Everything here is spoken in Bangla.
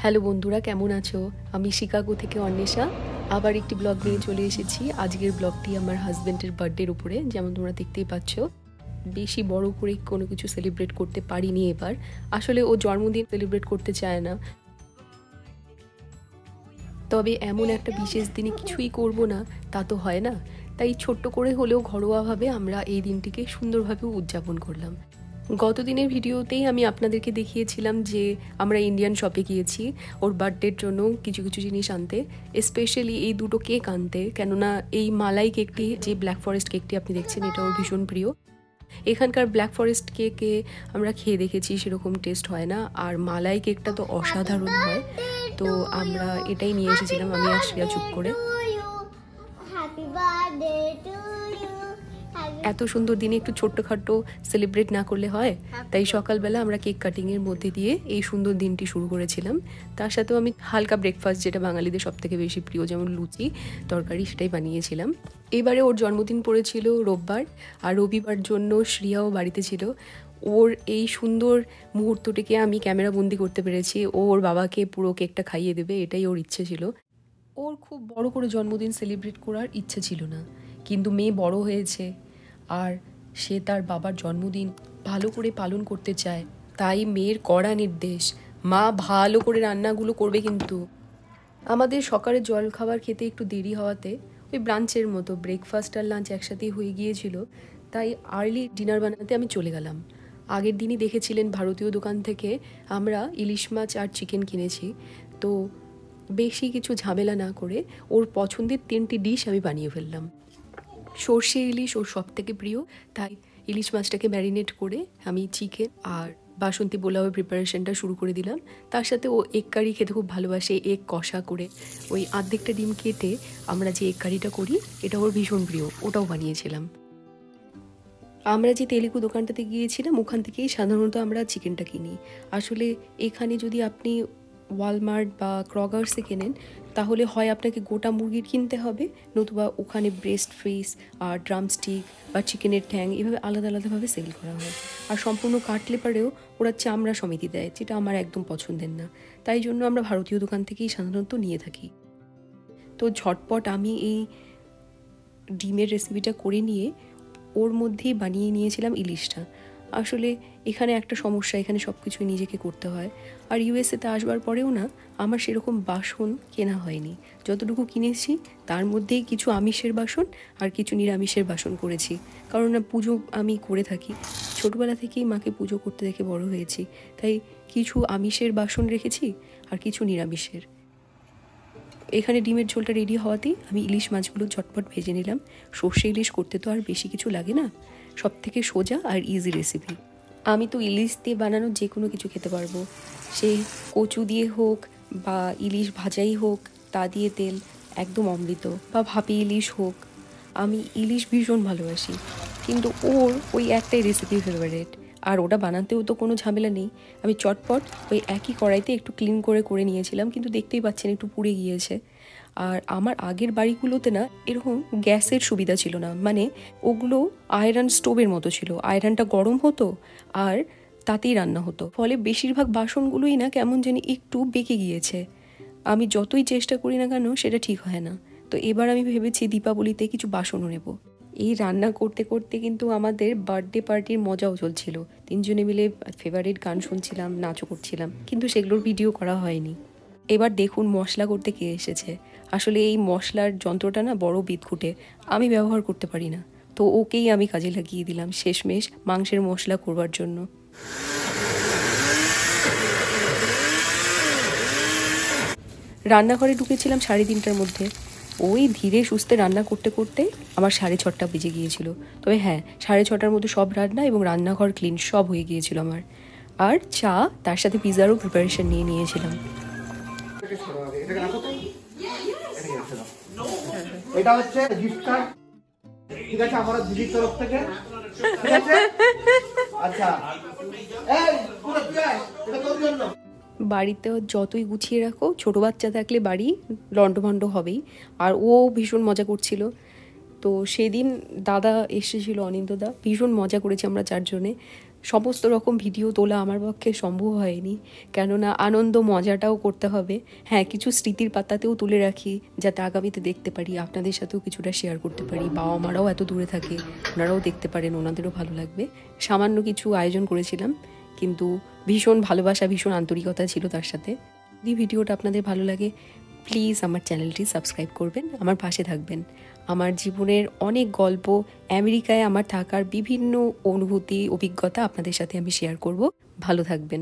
হ্যালো বন্ধুরা, কেমন আছো? আমি শিকাগো থেকে অন্বেষা আবার একটি ব্লগ নিয়ে চলে এসেছি। আজকের ব্লগটি আমার হাজব্যান্ডের বার্থডের উপরে, যেমন তোমরা দেখতেই পাচ্ছ। বেশি বড় করে কোনো কিছু সেলিব্রেট করতে পারিনি এবার। আসলে ও জন্মদিন সেলিব্রেট করতে চায় না, তবে এমন একটা বিশেষ দিনে কিছুই করব না তা তো হয় না। তাই ছোট্ট করে হলেও ঘরোয়াভাবে আমরা এই দিনটিকে সুন্দরভাবে উদযাপন করলাম। গত দিনের ভিডিওতেই আমি আপনাদেরকে দেখিয়েছিলাম যে আমরা ইন্ডিয়ান শপে গিয়েছি ওর বার্থডের জন্য কিছু কিছু জিনিস আনতে, স্পেশালি এই দুটো কেক আনতে। কেননা এই মালাই কেকটি, যে ব্ল্যাক ফরেস্ট কেকটি আপনি দেখছেন, এটা ওর ভীষণ প্রিয়। এখানকার ব্ল্যাক ফরেস্ট কেকে আমরা খেয়ে দেখেছি, সেরকম টেস্ট হয় না, আর মালাই কেকটা তো অসাধারণ হয়। তো আমরা এটাই নিয়ে এসেছিলাম, আমি আর শ্রেয়া চুপ করে। এত সুন্দর দিনে একটু ছোট্টখাটো সেলিব্রেট না করলে হয়? তাই সকালবেলা আমরা কেক কাটিংয়ের মধ্যে দিয়ে এই সুন্দর দিনটি শুরু করেছিলাম। তার সাথেও আমি হালকা ব্রেকফাস্ট, যেটা বাঙালিদের সব থেকে বেশি প্রিয়, যেমন লুচি তরকারি, সেটাই বানিয়েছিলাম। এবারে ওর জন্মদিন পড়েছিল রোববার, আর রবিবার জন্য শ্রিয়াও বাড়িতে ছিল। ওর এই সুন্দর মুহূর্তটিকে আমি ক্যামেরাবন্দি করতে পেরেছি। ওর বাবাকে পুরো কেকটা খাইয়ে দেবে, এটাই ওর ইচ্ছে ছিল। ওর খুব বড় করে জন্মদিন সেলিব্রেট করার ইচ্ছে ছিল না, কিন্তু মেয়ে বড় হয়েছে আর সে তার বাবার জন্মদিন ভালো করে পালন করতে চায়। তাই মেয়ের কড়া নির্দেশ, মা ভালো করে রান্নাগুলো করবে। কিন্তু আমাদের সকালের জল খাবার খেতে একটু দেরি হওয়াতে, ওই ব্রাঞ্চের মতো ব্রেকফাস্ট আর লাঞ্চ একসাথেই হয়ে গিয়েছিল, তাই আর্লি ডিনার বানাতে আমি চলে গেলাম। আগের দিনই দেখেছিলেন ভারতীয় দোকান থেকে আমরা ইলিশ মাছ আর চিকেন কিনেছি। তো বেশি কিছু ঝামেলা না করে ওর পছন্দের 3টি ডিশ আমি বানিয়ে ফেললাম। সর্ষে ইলিশ ওর সব থেকে প্রিয়, তাই ইলিশ মাছটাকে ম্যারিনেট করে আমি চিকেন আর বাসন্তী পোলাওয়ের প্রিপারেশনটা শুরু করে দিলাম। তার সাথে ও এগ কারি খেতে খুব ভালোবাসে। এগ কষা করে ওই আর্ধেকটা ডিম কেটে আমরা যে এগ কারিটা করি, এটা ওর ভীষণ প্রিয়, ওটাও বানিয়েছিলাম। আমরা যে তেলেগু দোকানটাতে গিয়েছিলাম, ওখান থেকেই সাধারণত আমরা চিকেনটা কিনি। আসলে এখানে যদি আপনি ওয়ালমার্ট বা ক্রগার্সে কেনেন, তাহলে হয় আপনাকে গোটা মুরগির কিনতে হবে, নতুবা ওখানে ব্রেস্ট ফিস আর ড্রামস্টিক বা চিকেনের ঠ্যাং এভাবে আলাদা আলাদাভাবে সেল করা হয়। আর সম্পূর্ণ কাটলে পারেও ওরা চামড়া সমেতি দেয়, যেটা আমার একদম পছন্দের না। তাই জন্য আমরা ভারতীয় দোকান থেকেই সাধারণত নিয়ে থাকি। তো ঝটপট আমি এই ডিমের রেসিপিটা করে নিয়ে ওর মধ্যেই বানিয়ে নিয়েছিলাম ইলিশটা। আসলে এখানে একটা সমস্যা, এখানে সব কিছুই নিজেকে করতে হয়। আর ইউএসএতে আসবার পরেও না, আমার সেরকম বাসন কেনা হয়নি। যতটুকু কিনেছি তার মধ্যেই কিছু আমিষের বাসন আর কিছু নিরামিষের বাসন করেছি। কারণ না, পুজো আমি করে থাকি, ছোটোবেলা থেকেই মাকে পুজো করতে দেখে বড় হয়েছি। তাই কিছু আমিষের বাসন রেখেছি আর কিছু নিরামিষের। এখানে ডিমের ঝোলটা রেডি হওয়াতেই আমি ইলিশ মাছগুলো ঝটপট ভেজে নিলাম। সর্ষে ইলিশ করতে তো আর বেশি কিছু লাগে না, সব থেকে সোজা আর ইজি রেসিপি। আমি তো ইলিশ দিয়ে বানানো যে কোনো কিছু খেতে পারবো, সে কচু দিয়ে হোক বা ইলিশ ভাজাই হোক, তা দিয়ে তেল, একদম অমৃত, বা ভাপি ইলিশ হোক। আমি ইলিশ ভীষণ ভালোবাসি, কিন্তু ওর ওই একটাই রেসিপি ফেভারিট। আর ওটা বানাতেও তো কোনো ঝামেলা নেই। আমি চটপট ওই একই কড়াইতে একটু ক্লিন করে নিয়েছিলাম, কিন্তু দেখতেই পাচ্ছেন একটু পুড়ে গিয়েছে। আর আমার আগের বাড়িগুলোতে না এরকম গ্যাসের সুবিধা ছিল না, মানে ওগুলো আয়রন স্টোভের মতো ছিল, আয়রনটা গরম হতো আর তাতেই রান্না হতো। ফলে বেশিরভাগ বাসনগুলোই না কেমন জানি একটু বেঁকে গিয়েছে। আমি যতই চেষ্টা করি না কেন সেটা ঠিক হয় না। তো এবার আমি ভেবেছি দীপাবলিতে কিছু বাসনও নেব। এই রান্না করতে করতে কিন্তু আমাদের বার্থডে পার্টির মজাও চলছিল। 3জনে মিলে ফেভারিট গান শুনছিলাম, নাচও করছিলাম, কিন্তু সেগুলোর ভিডিও করা হয়নি। এবার দেখুন মশলা করতে কে এসেছে। আসলে এই মশলার যন্ত্রটা না বড় বিদঘুটে, আমি ব্যবহার করতে পারি না। তো ওকেই আমি কাজে লাগিয়ে দিলাম শেষমেশ মাংসের মশলা করবার জন্য। রান্নাঘরে ঢুকেছিলাম 3:30টার মধ্যে। ওই ধীরে সুস্থে রান্না করতে করতে আমার 6:30 বেজে গিয়েছিল। তবে হ্যাঁ, 6:30টার মধ্যে সব রান্না এবং রান্নাঘর ক্লিন সব হয়ে গিয়েছিল আমার। আর চা, তার সাথে পিজারও প্রিপারেশন নিয়ে নিয়েছিলাম। এটা হচ্ছে গিফট কার্ড, ঠিক আছে, আমার দিদির তরফ থেকে, ঠিক আছে? আচ্ছা, এই পুরো প্রায় এটা তোর জন্য। বাড়িতে যতই গুছিয়ে রাখো, ছোটো বাচ্চা থাকলে বাড়ি লন্ডভন্ড হবেই। আর ও ভীষণ মজা করছিল। তো সেদিন দাদা এসেছিল, অনিন্দদা, ভীষণ মজা করেছি আমরা 4জনে। সমস্ত রকম ভিডিও তোলা আমার পক্ষে সম্ভব হয়নি, কেননা আনন্দ মজাটাও করতে হবে। হ্যাঁ, কিছু স্মৃতির পাতাতেও তুলে রাখি যাতে আগামীতে দেখতে পারি, আপনাদের সাথেও কিছুটা শেয়ার করতে পারি। বাবা মারাও এত দূরে থাকে, ওনারাও দেখতে পারেন, ওনাদেরও ভালো লাগবে। সামান্য কিছু আয়োজন করেছিলাম, কিন্তু ভীষণ ভালোবাসা, ভীষণ আন্তরিকতা ছিল তার সাথে। যদি ভিডিওটা আপনাদের ভালো লাগে প্লিজ আমার চ্যানেলটি সাবস্ক্রাইব করবেন, আমার পাশে থাকবেন। আমার জীবনের অনেক গল্প, আমেরিকায় আমার থাকার বিভিন্ন অনুভূতি, অভিজ্ঞতা আপনাদের সাথে আমি শেয়ার করব। ভালো থাকবেন।